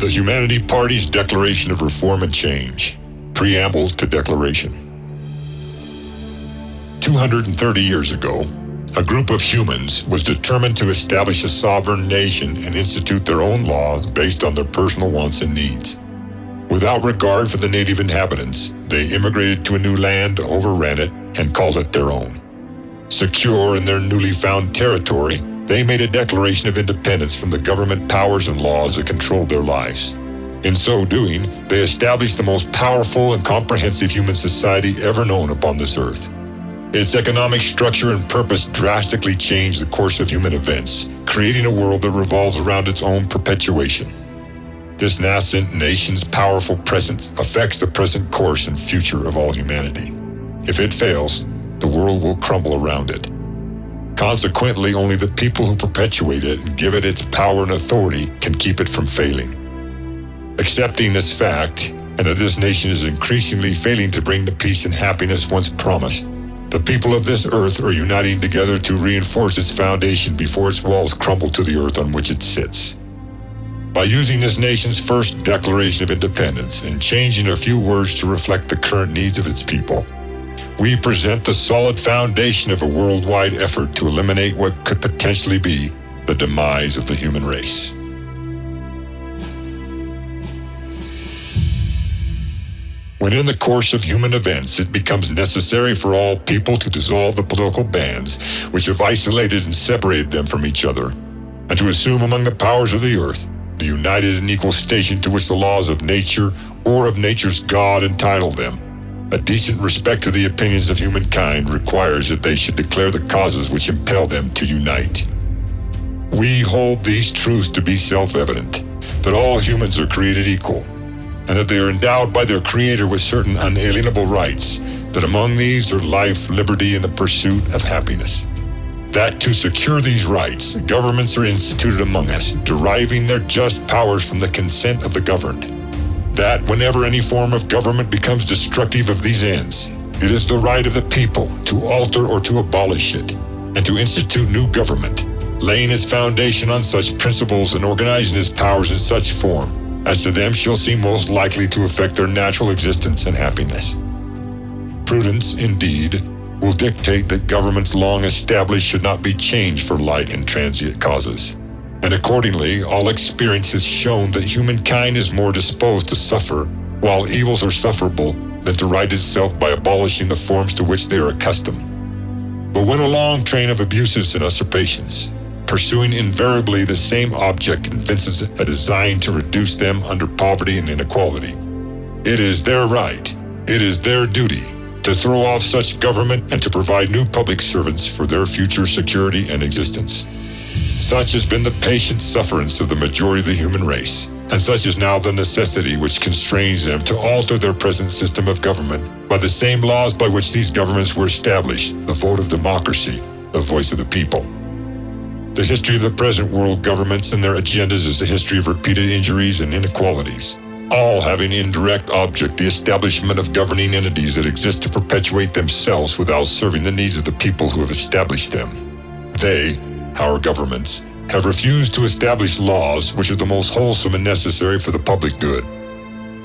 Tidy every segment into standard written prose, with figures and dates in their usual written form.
The Humanity Party's Declaration of Reform and Change. Preamble to Declaration. 230 years ago, a group of humans was determined to establish a sovereign nation and institute their own laws based on their personal wants and needs. Without regard for the native inhabitants, they immigrated to a new land, overran it, and called it their own. Secure in their newly found territory, they made a declaration of independence from the government powers and laws that controlled their lives. In so doing, they established the most powerful and comprehensive human society ever known upon this earth. Its economic structure and purpose drastically changed the course of human events, creating a world that revolves around its own perpetuation. This nascent nation's powerful presence affects the present course and future of all humanity. If it fails, the world will crumble around it. Consequently, only the people who perpetuate it and give it its power and authority can keep it from failing. Accepting this fact, and that this nation is increasingly failing to bring the peace and happiness once promised, the people of this earth are uniting together to reinforce its foundation before its walls crumble to the earth on which it sits. By using this nation's first Declaration of Independence and changing a few words to reflect the current needs of its people, we present the solid foundation of a worldwide effort to eliminate what could potentially be the demise of the human race. When in the course of human events it becomes necessary for all people to dissolve the political bands which have isolated and separated them from each other, and to assume among the powers of the earth the united and equal station to which the laws of nature or of nature's God entitle them, a decent respect to the opinions of humankind requires that they should declare the causes which impel them to unite. We hold these truths to be self-evident, that all humans are created equal, and that they are endowed by their Creator with certain unalienable rights, that among these are life, liberty, and the pursuit of happiness. That to secure these rights, governments are instituted among us, deriving their just powers from the consent of the governed. That whenever any form of government becomes destructive of these ends, it is the right of the people to alter or to abolish it, and to institute new government, laying its foundation on such principles and organizing its powers in such form as to them shall seem most likely to affect their natural existence and happiness. Prudence, indeed, will dictate that governments long established should not be changed for light and transient causes. And accordingly, all experience has shown that humankind is more disposed to suffer, while evils are sufferable, than to right itself by abolishing the forms to which they are accustomed. But when a long train of abuses and usurpations, pursuing invariably the same object, convinces a design to reduce them under poverty and inequality, it is their right, it is their duty, to throw off such government and to provide new public servants for their future security and existence. Such has been the patient sufferance of the majority of the human race, and such is now the necessity which constrains them to alter their present system of government by the same laws by which these governments were established, the vote of democracy, the voice of the people. The history of the present world governments and their agendas is a history of repeated injuries and inequalities, all having in direct object the establishment of governing entities that exist to perpetuate themselves without serving the needs of the people who have established them. They, our governments, have refused to establish laws which are the most wholesome and necessary for the public good.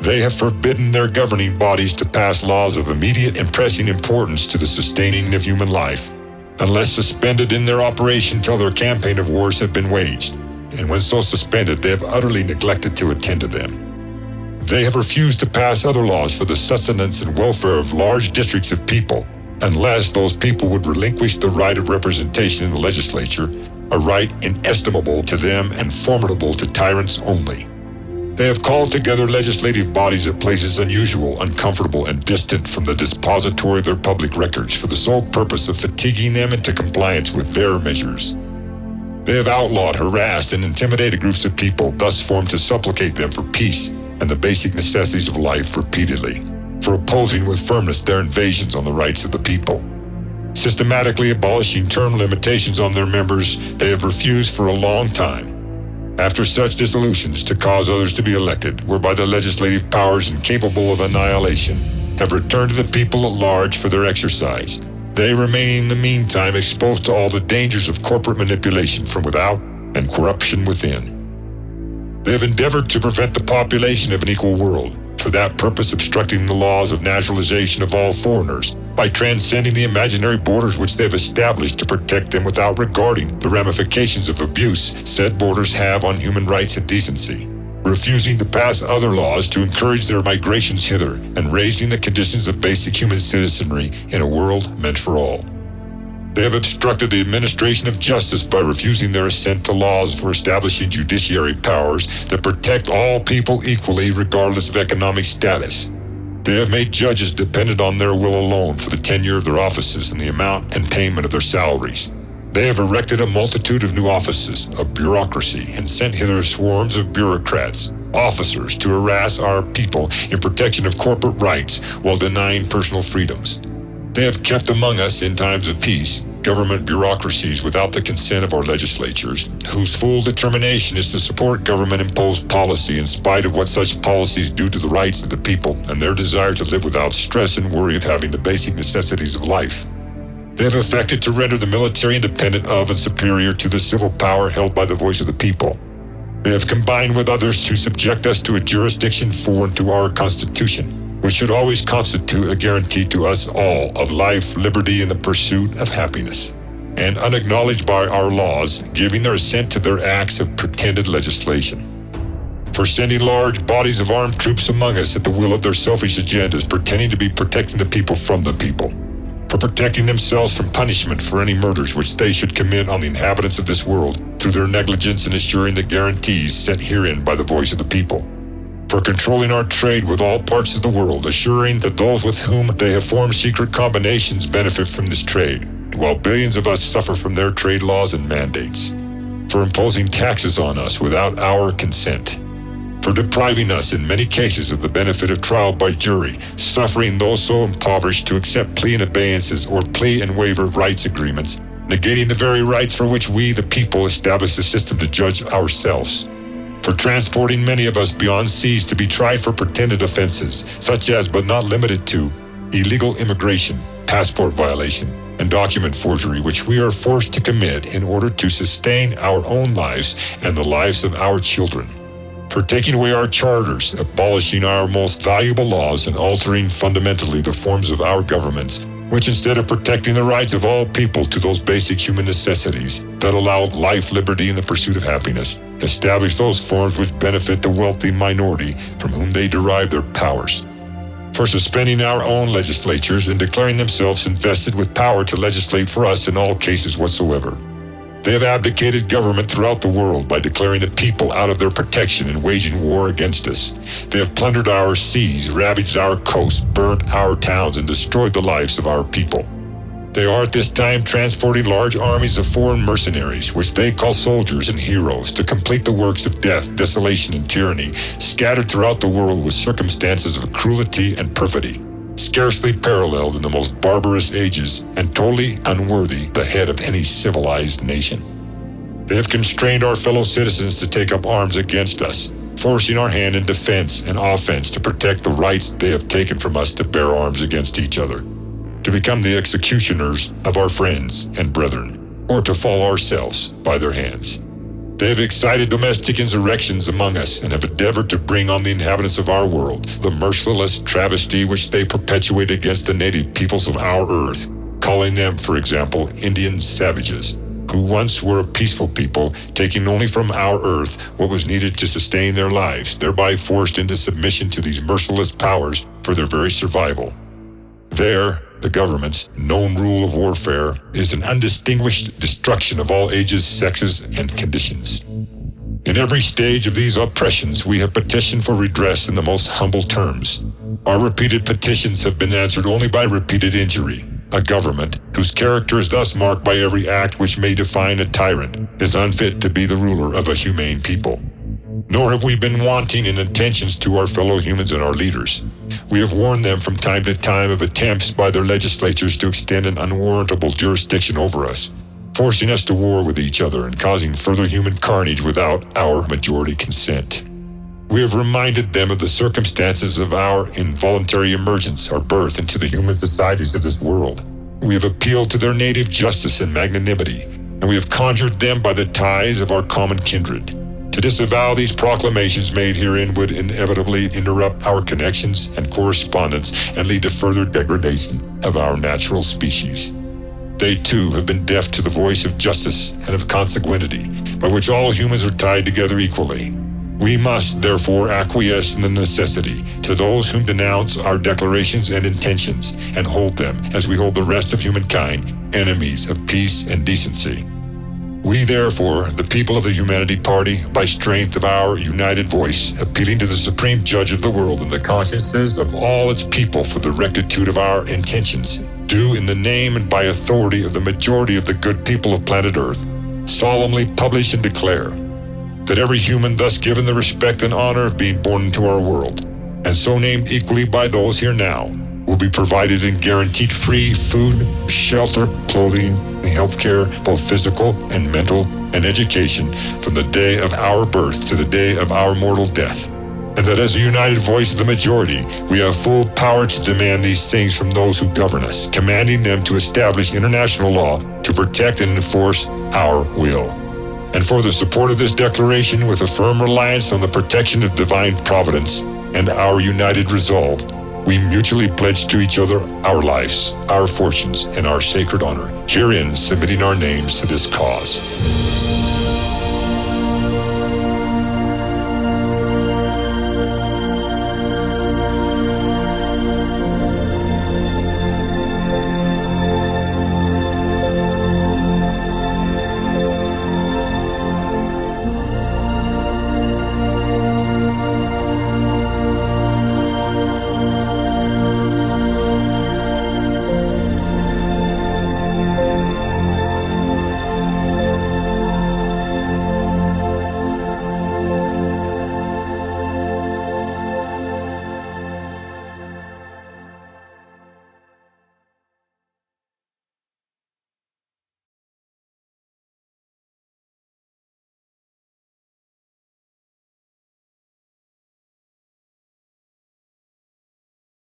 They have forbidden their governing bodies to pass laws of immediate and pressing importance to the sustaining of human life, unless suspended in their operation till their campaign of wars have been waged, and when so suspended they have utterly neglected to attend to them. They have refused to pass other laws for the sustenance and welfare of large districts of people, unless those people would relinquish the right of representation in the legislature, a right inestimable to them and formidable to tyrants only. They have called together legislative bodies at places unusual, uncomfortable, and distant from the dispository of their public records for the sole purpose of fatiguing them into compliance with their measures. They have outlawed, harassed, and intimidated groups of people thus formed to supplicate them for peace and the basic necessities of life repeatedly, for opposing with firmness their invasions on the rights of the people. Systematically abolishing term limitations on their members, they have refused for a long time, after such dissolutions, to cause others to be elected, whereby the legislative powers incapable of annihilation have returned to the people at large for their exercise, they remaining in the meantime exposed to all the dangers of corporate manipulation from without and corruption within. They have endeavored to prevent the population of an equal world, for that purpose obstructing the laws of naturalization of all foreigners, by transcending the imaginary borders which they have established to protect them without regarding the ramifications of abuse said borders have on human rights and decency, refusing to pass other laws to encourage their migrations hither, and raising the conditions of basic human citizenry in a world meant for all. They have obstructed the administration of justice by refusing their assent to laws for establishing judiciary powers that protect all people equally regardless of economic status. They have made judges dependent on their will alone for the tenure of their offices and the amount and payment of their salaries. They have erected a multitude of new offices of bureaucracy and sent hither swarms of bureaucrats, officers to harass our people in protection of corporate rights while denying personal freedoms. They have kept among us in times of peace government bureaucracies without the consent of our legislatures, whose full determination is to support government-imposed policy in spite of what such policies do to the rights of the people and their desire to live without stress and worry of having the basic necessities of life. They have affected to render the military independent of and superior to the civil power held by the voice of the people. They have combined with others to subject us to a jurisdiction foreign to our Constitution, which should always constitute a guarantee to us all of life, liberty, and the pursuit of happiness, and unacknowledged by our laws, giving their assent to their acts of pretended legislation. For sending large bodies of armed troops among us at the will of their selfish agendas, pretending to be protecting the people from the people. For protecting themselves from punishment for any murders which they should commit on the inhabitants of this world, through their negligence in assuring the guarantees set herein by the voice of the people. For controlling our trade with all parts of the world, assuring that those with whom they have formed secret combinations benefit from this trade, while billions of us suffer from their trade laws and mandates. For imposing taxes on us without our consent. For depriving us in many cases of the benefit of trial by jury, suffering those so impoverished to accept plea and abeyances or plea and waiver rights agreements, negating the very rights for which we, the people, established a system to judge ourselves. For transporting many of us beyond seas to be tried for pretended offenses, such as, but not limited to, illegal immigration, passport violation, and document forgery, which we are forced to commit in order to sustain our own lives and the lives of our children. For taking away our charters, abolishing our most valuable laws, and altering fundamentally the forms of our governments, which instead of protecting the rights of all people to those basic human necessities that allow life, liberty, and the pursuit of happiness, establish those forms which benefit the wealthy minority from whom they derive their powers. For suspending our own legislatures and declaring themselves invested with power to legislate for us in all cases whatsoever. They have abdicated government throughout the world by declaring the people out of their protection and waging war against us. They have plundered our seas, ravaged our coasts, burnt our towns, and destroyed the lives of our people. They are at this time transporting large armies of foreign mercenaries, which they call soldiers and heroes, to complete the works of death, desolation, and tyranny, scattered throughout the world with circumstances of cruelty and perfidy, scarcely paralleled in the most barbarous ages, and totally unworthy the head of any civilized nation. They have constrained our fellow citizens to take up arms against us, forcing our hand in defense and offense to protect the rights they have taken from us to bear arms against each other, to become the executioners of our friends and brethren, or to fall ourselves by their hands. They have excited domestic insurrections among us and have endeavored to bring on the inhabitants of our world the merciless travesty which they perpetuate against the native peoples of our earth, calling them, for example, Indian savages, who once were a peaceful people, taking only from our earth what was needed to sustain their lives, thereby forced into submission to these merciless powers for their very survival. There, the government's known rule of warfare is an undistinguished destruction of all ages, sexes, and conditions. In every stage of these oppressions, we have petitioned for redress in the most humble terms. Our repeated petitions have been answered only by repeated injury. A government, whose character is thus marked by every act which may define a tyrant, is unfit to be the ruler of a humane people. Nor have we been wanting in attentions to our fellow humans and our leaders. We have warned them from time to time of attempts by their legislatures to extend an unwarrantable jurisdiction over us, forcing us to war with each other and causing further human carnage without our majority consent. We have reminded them of the circumstances of our involuntary emergence, our birth into the human societies of this world. We have appealed to their native justice and magnanimity, and we have conjured them by the ties of our common kindred to disavow these proclamations made herein would inevitably interrupt our connections and correspondence and lead to further degradation of our natural species. They too have been deaf to the voice of justice and of consanguinity, by which all humans are tied together equally. We must, therefore, acquiesce in the necessity to those whom denounce our declarations and intentions, and hold them, as we hold the rest of humankind, enemies of peace and decency. We, therefore, the people of the Humanity Party, by strength of our united voice, appealing to the Supreme Judge of the world and the consciences of all its people for the rectitude of our intentions, do in the name and by authority of the majority of the good people of planet Earth, solemnly publish and declare that every human thus given the respect and honor of being born into our world, and so named equally by those here now, will be provided and guaranteed free food, shelter, clothing, and health care, both physical and mental, and education from the day of our birth to the day of our mortal death. And that as a united voice of the majority, we have full power to demand these things from those who govern us, commanding them to establish international law to protect and enforce our will. And for the support of this declaration, with a firm reliance on the protection of divine providence and our united resolve, we mutually pledge to each other our lives, our fortunes, and our sacred honor, herein submitting our names to this cause.